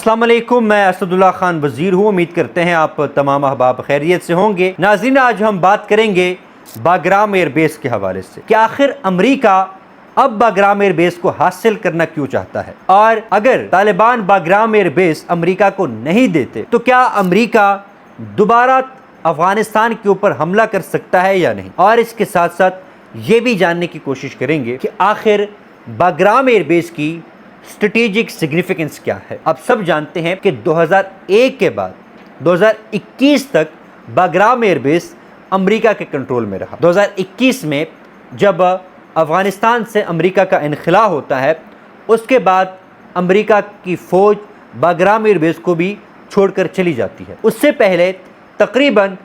अस्सलाम वालेकुम, मैं असदुल्ला खान वज़ीर हूँ। उम्मीद करते हैं आप तमाम अहबाब खैरियत से होंगे। नाज़रीन, आज हम बात करेंगे बाग्राम एयरबेस के हवाले से कि आखिर अमरीका अब बाग्राम एयरबेस को हासिल करना क्यों चाहता है, और अगर तालिबान बाग्राम एयरबेस अमरीका को नहीं देते तो क्या अमरीका दोबारा अफगानिस्तान के ऊपर हमला कर सकता है या नहीं। और इसके साथ साथ ये भी जानने की कोशिश करेंगे कि आखिर बाग्राम एयरबेस की स्ट्रेटेजिक सिग्निफिकेंस क्या है। आप सब जानते हैं कि 2001 के बाद 2021 तक बाग्राम एयरबेस अमेरिका के कंट्रोल में रहा। 2021 में जब अफ़गानिस्तान से अमेरिका का इनखला होता है, उसके बाद अमेरिका की फ़ौज बाग्राम एयरबेस को भी छोड़कर चली जाती है। उससे पहले तकरीबन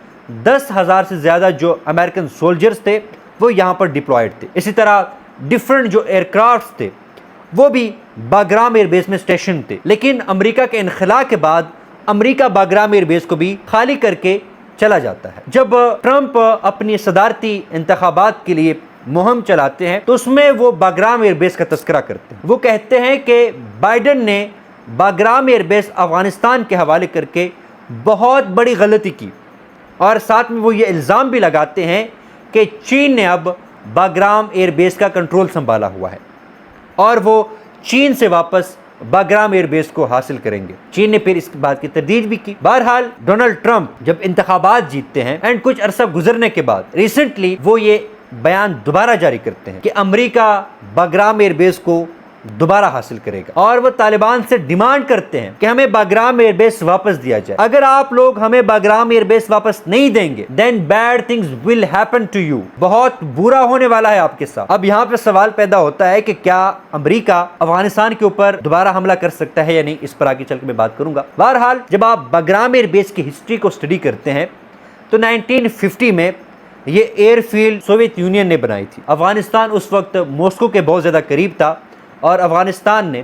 10,000 से ज़्यादा जो अमेरिकन सोल्जर्स थे वो यहाँ पर डिप्लॉयड थे। इसी तरह डिफरेंट जो एयरक्राफ्ट थे वो भी बाग्राम एयरबेस में स्टेशन थे। लेकिन अमेरिका के इनखला के बाद अमेरिका बाग्राम एयरबेस को भी खाली करके चला जाता है। जब ट्रंप अपनी सदारती इंतखाबात के लिए मुहिम चलाते हैं तो उसमें वो बाग्राम एयरबेस का तस्करा करते हैं। वो कहते हैं कि बाइडन ने बाग्राम एयरबेस अफगानिस्तान के हवाले करके बहुत बड़ी गलती की, और साथ में वो ये इल्ज़ाम भी लगाते हैं कि चीन ने अब बाग्राम एयरबेस का कंट्रोल संभाला हुआ है और वो चीन से वापस बाग्राम एयरबेस को हासिल करेंगे। चीन ने फिर इस बात की तरदीद भी की। बहरहाल डोनाल्ड ट्रंप जब इंतखाबात जीतते हैं एंड कुछ अरसा गुजरने के बाद रिसेंटली वो ये बयान दोबारा जारी करते हैं कि अमेरिका बाग्राम एयरबेस को दोबारा हासिल करेगा, और वो तालिबान से डिमांड करते हैं कि हमें बाग्राम एयरबेस वापस दिया जाए। अगर आप लोग हमें बाग्राम एयरबेस वापस नहीं देंगे then bad things will happen to you, बहुत बुरा होने वाला है आपके साथ। अब यहाँ पे सवाल पैदा होता है कि क्या अमेरिका अफगानिस्तान के ऊपर दोबारा हमला कर सकता है या नहीं। इस पर आगे चल के मैं बात करूंगा। बहरहाल जब आप बाग्राम एयरबेस की हिस्ट्री को स्टडी करते हैं तो 1950 में ये एयरफील्ड सोवियत यूनियन ने बनाई थी। अफगानिस्तान उस वक्त मॉस्को के बहुत ज़्यादा करीब था और अफगानिस्तान ने,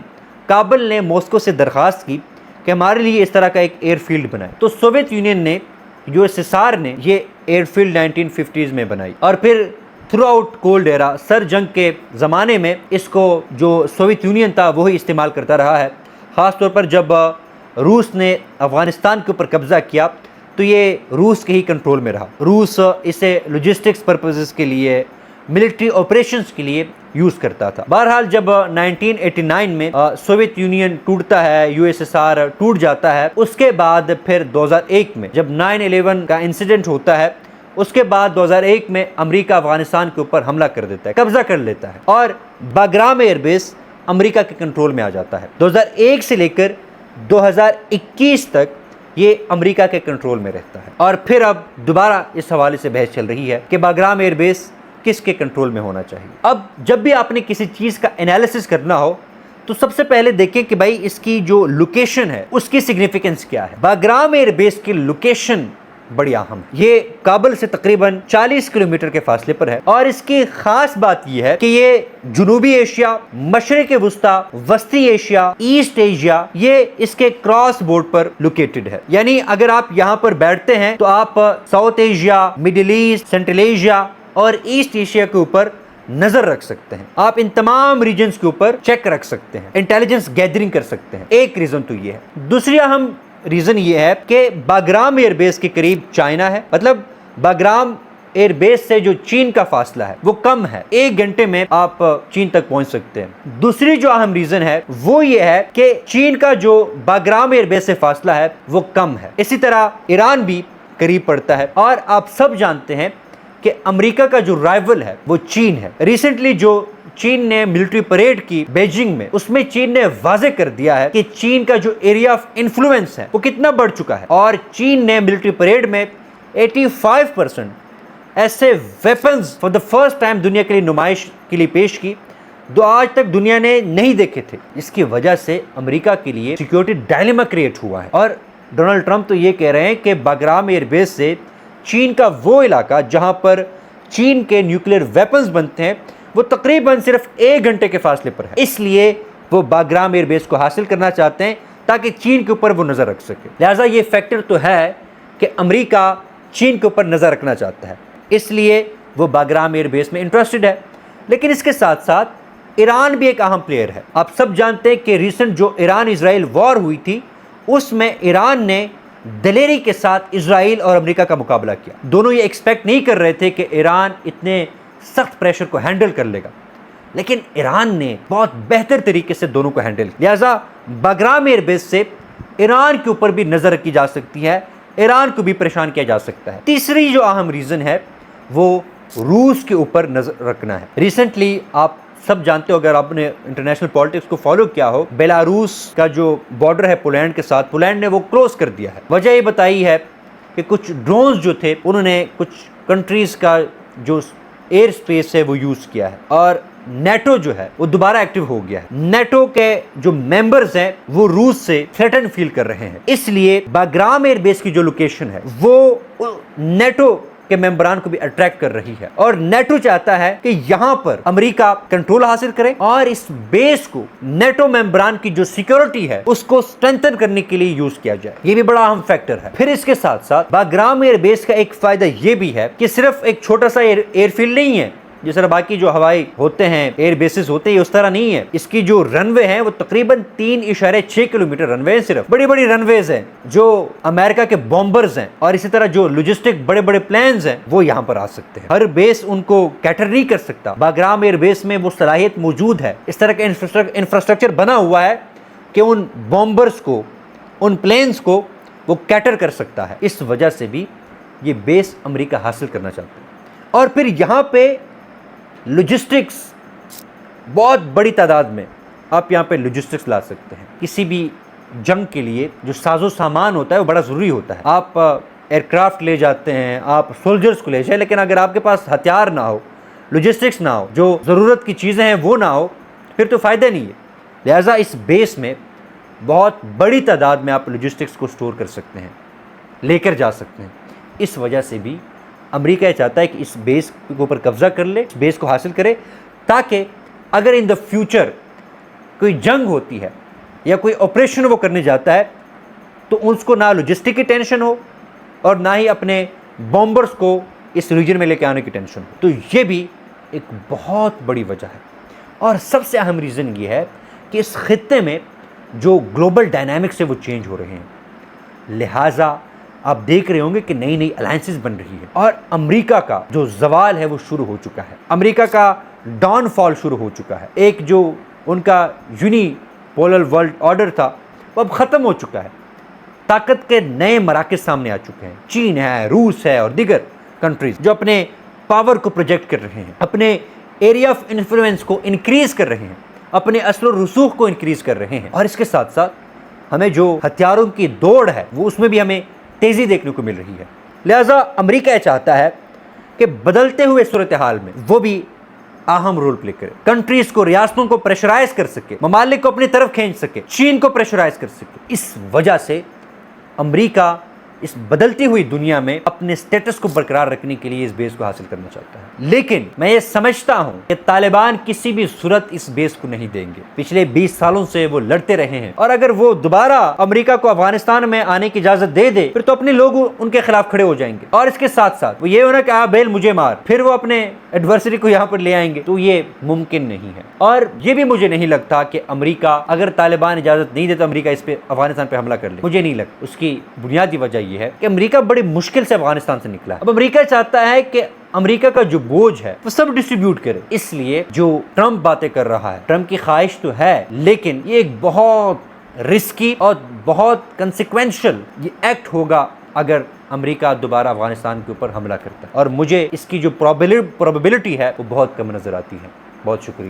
काबुल ने मॉस्को से दरख्वास्त की कि हमारे लिए इस तरह का एक एयरफील्ड बनाए। तो सोवियत यूनियन ने, यूएसएसआर ने ये एयरफील्ड 1950s में बनाई, और फिर through out cold era, sir जंग के ज़माने में इसको जो सोवियत यूनियन था वही इस्तेमाल करता रहा है। ख़ास तौर पर जब रूस ने अफ़गानिस्तान के ऊपर कब्ज़ा किया तो ये रूस के ही कंट्रोल में रहा। रूस इसे लॉजिस्टिक्स पर्पसेस के लिए, मिलिट्री ऑपरेशंस के लिए यूज़ करता था। बहरहाल जब 1989 में सोवियत यूनियन टूटता है, यूएसएसआर टूट जाता है, उसके बाद फिर 2001 में जब 9/11 का इंसिडेंट होता है, उसके बाद 2001 में अमेरिका अफगानिस्तान के ऊपर हमला कर देता है, कब्जा कर लेता है, और बाग्राम एयरबेस अमेरिका के कंट्रोल में आ जाता है। 2001 से लेकर 2021 तक ये अमेरिका के कंट्रोल में रहता है। और फिर अब दोबारा इस हवाले से बहस चल रही है कि बाग्राम एयरबेस किसके कंट्रोल में होना चाहिए। अब जब भी आपने किसी चीज़ का एनालिसिस करना हो तो सबसे पहले देखें कि भाई इसकी जो लोकेशन है उसकी सिग्निफिकेंस क्या है। बाग्राम एयरबेस की लोकेशन बड़ी अहम है। ये काबुल से तकरीबन 40 किलोमीटर के फासले पर है, और इसकी खास बात यह है कि ये जनूबी एशिया, मशरिक वुस्ता, वस्ती एशिया, ईस्ट एशिया, ये इसके क्रॉस बोर्ड पर लोकेटेड है। यानी अगर आप यहाँ पर बैठते हैं तो आप south Asia, middle east, central Asia और ईस्ट एशिया के ऊपर नजर रख सकते हैं। आप इन तमाम रीजन्स के ऊपर चेक रख सकते हैं, इंटेलिजेंस गैदरिंग कर सकते हैं। एक रीजन तो ये है। दूसरी अहम रीजन ये है कि बाग्राम एयरबेस के करीब चाइना है, मतलब बाग्राम एयरबेस से जो चीन का फासला है वो कम है, 1 घंटे में आप चीन तक पहुंच सकते हैं। दूसरी जो अहम रीजन है वो ये है कि चीन का जो बाग्राम एयरबेस से फासला है वो कम है। इसी तरह ईरान भी करीब पड़ता है, और आप सब जानते हैं कि अमेरिका का जो राइवल है वो चीन है। रिसेंटली जो चीन ने मिलिट्री परेड की बीजिंग में, उसमें चीन ने वाजे कर दिया है कि चीन का जो एरिया ऑफ इन्फ्लुएंस है वो कितना बढ़ चुका है, और चीन ने मिलिट्री परेड में 85% ऐसे weapons for the first time दुनिया के लिए नुमाइश के लिए पेश की जो आज तक दुनिया ने नहीं देखे थे। इसकी वजह से अमेरिका के लिए सिक्योरिटी डायलेमा क्रिएट हुआ है, और डोनाल्ड ट्रंप तो ये कह रहे हैं कि बाग्राम एयरबेस से चीन का वो इलाका जहां पर चीन के न्यूक्लियर वेपन्स बनते हैं वो तकरीबन सिर्फ 1 घंटे के फासले पर है। इसलिए वो बाग्राम एयरबेस को हासिल करना चाहते हैं ताकि चीन के ऊपर वो नज़र रख सके। लिहाजा ये फैक्टर तो है कि अमेरिका चीन के ऊपर नज़र रखना चाहता है, इसलिए वो बाग्राम एयरबेस में इंटरेस्टेड है। लेकिन इसके साथ साथ ईरान भी एक अहम प्लेयर है। आप सब जानते हैं कि रिसेंट जो ईरान इजराइल वॉर हुई थी उसमें ईरान ने दलेरी के साथ इजराइल और अमेरिका का मुकाबला किया। दोनों ये एक्सपेक्ट नहीं कर रहे थे कि ईरान इतने सख्त प्रेशर को हैंडल कर लेगा, लेकिन ईरान ने बहुत बेहतर तरीके से दोनों को हैंडल किया। लिहाजा बाग्राम एयरबेस से ईरान के ऊपर भी नज़र रखी जा सकती है, ईरान को भी परेशान किया जा सकता है। तीसरी जो अहम रीज़न है वो रूस के ऊपर नज़र रखना है। रिसेंटली आप सब जानते हो, अगर आपने इंटरनेशनल पॉलिटिक्स को फॉलो किया हो, बेलारूस का जो बॉर्डर है पोलैंड के साथ, पोलैंड ने वो क्लोज कर दिया है। वजह ये बताई है कि कुछ ड्रोन्स जो थे उन्होंने कुछ कंट्रीज़ का जो एयर स्पेस है वो यूज़ किया है, और नेटो जो है वो दोबारा एक्टिव हो गया है। नेटो के जो मेंबर्स हैं वो रूस से थ्रेटन फील कर रहे हैं, इसलिए बाग्राम एयरबेस की जो लोकेशन है वो नेटो के मेंबरान को भी अट्रैक्ट कर रही है, और नेटो चाहता है कि यहां पर अमेरिका कंट्रोल हासिल करे और इस बेस को नेटो मेंबरान की जो सिक्योरिटी है उसको स्ट्रेंथन करने के लिए यूज किया जाए। ये भी बड़ा अहम फैक्टर है। फिर इसके साथ साथ बाग्राम एयरबेस का एक फायदा ये भी है कि सिर्फ एक छोटा सा एयरफील्ड नहीं है, जिस तरह बाकी जो हवाई होते हैं एयर बेसिस होते हैं उस तरह नहीं है। इसकी जो रनवे है वो तकरीबन 3.6 किलोमीटर रनवे है। सिर्फ बड़ी बड़ी रनवेज हैं जो अमेरिका के बॉम्बर्स हैं और इसी तरह जो लॉजिस्टिक बड़े बड़े प्लेन्स हैं वो यहाँ पर आ सकते हैं। हर बेस उनको कैटर नहीं कर सकता। बाग्राम एयर बेस में वो सलाहियत मौजूद है, इस तरह का इंफ्रास्ट्रक्चर बना हुआ है कि उन बॉम्बर्स को, उन प्लेन्स को वो कैटर कर सकता है। इस वजह से भी ये बेस अमेरिका हासिल करना चाहता है। और फिर यहाँ पे लॉजिस्टिक्स बहुत बड़ी तादाद में आप यहाँ पे लॉजिस्टिक्स ला सकते हैं। किसी भी जंग के लिए जो साजो सामान होता है वो बड़ा ज़रूरी होता है। आप एयरक्राफ्ट ले जाते हैं, आप सोल्जर्स को ले जाए, लेकिन अगर आपके पास हथियार ना हो, लॉजिस्टिक्स ना हो, जो ज़रूरत की चीज़ें हैं वो ना हो, फिर तो फ़ायदा नहीं है। लिहाजा इस बेस में बहुत बड़ी तादाद में आप लॉजिस्टिक्स को स्टोर कर सकते हैं, लेकर जा सकते हैं। इस वजह से भी अमेरिका ये चाहता है कि इस बेस के ऊपर कब्जा कर ले, इस बेस को हासिल करे, ताकि अगर इन द फ्यूचर कोई जंग होती है या कोई ऑपरेशन वो करने जाता है तो उसको ना लॉजिस्टिक की टेंशन हो और ना ही अपने बॉम्बर्स को इस रीजन में लेके आने की टेंशन हो। तो ये भी एक बहुत बड़ी वजह है। और सबसे अहम रीज़न ये है कि इस खित्ते में जो ग्लोबल डायनामिक्स है वो चेंज हो रहे हैं। लिहाजा आप देख रहे होंगे कि नई नई अलायंसेस बन रही है और अमेरिका का जो जवाल है वो शुरू हो चुका है। अमेरिका का डाउनफॉल शुरू हो चुका है। एक जो उनका यूनिपोलर वर्ल्ड ऑर्डर था वो अब ख़त्म हो चुका है। ताकत के नए मराकज़ सामने आ चुके हैं। चीन है, रूस है और दीगर कंट्रीज़ जो अपने पावर को प्रोजेक्ट कर रहे हैं, अपने एरिया ऑफ इन्फ्लुएंस को इंक्रीज़ कर रहे हैं, अपने असलो रसूख को इंक्रीज़ कर रहे हैं। और इसके साथ साथ हमें जो हथियारों की दौड़ है वो उसमें भी हमें तेज़ी देखने को मिल रही है। लिहाजा अमेरिका चाहता है कि बदलते हुए सूरत हाल में वो भी अहम रोल प्ले करे, कंट्रीज़ को, रियासतों को प्रेशराइज कर सके, ममालिक को अपनी तरफ खींच सके, चीन को प्रेशराइज कर सके। इस वजह से अमेरिका इस बदलती हुई दुनिया में अपने स्टेटस को बरकरार रखने के लिए इस बेस को हासिल करना चाहता है। लेकिन मैं ये समझता हूं कि तालिबान किसी भी सूरत इस बेस को नहीं देंगे। पिछले 20 सालों से वो लड़ते रहे हैं और अगर वो दोबारा अमेरिका को अफगानिस्तान में आने की इजाजत दे दे फिर तो अपने लोग उनके खिलाफ खड़े हो जाएंगे। और इसके साथ साथ वो ये होना कि बेल मुझे मार, फिर वो अपने एडवर्सरी को यहाँ पर ले आएंगे, तो ये मुमकिन नहीं है। और ये भी मुझे नहीं लगता कि अमेरिका, अगर तालिबान इजाजत नहीं दे तो अमेरिका इस पे अफगानिस्तान पे हमला कर ले। मुझे नहीं लगता। उसकी बुनियादी वजह ये है कि अमेरिका बड़ी मुश्किल से अफगानिस्तान से निकला है। अब अमेरिका चाहता है कि अमेरिका का जो बोझ है वो सब डिस्ट्रीब्यूट करे। इसलिए जो ट्रंप बातें कर रहा है, ट्रंप की ख्वाहिश तो है, लेकिन ये एक बहुत रिस्की और बहुत कंसिक्वेंशियल ये एक्ट होगा अगर अमेरिका दोबारा अफगानिस्तान के ऊपर हमला करता है। और मुझे इसकी जो प्रोबेबिलिटी है वो बहुत कम नजर आती है। बहुत शुक्रिया।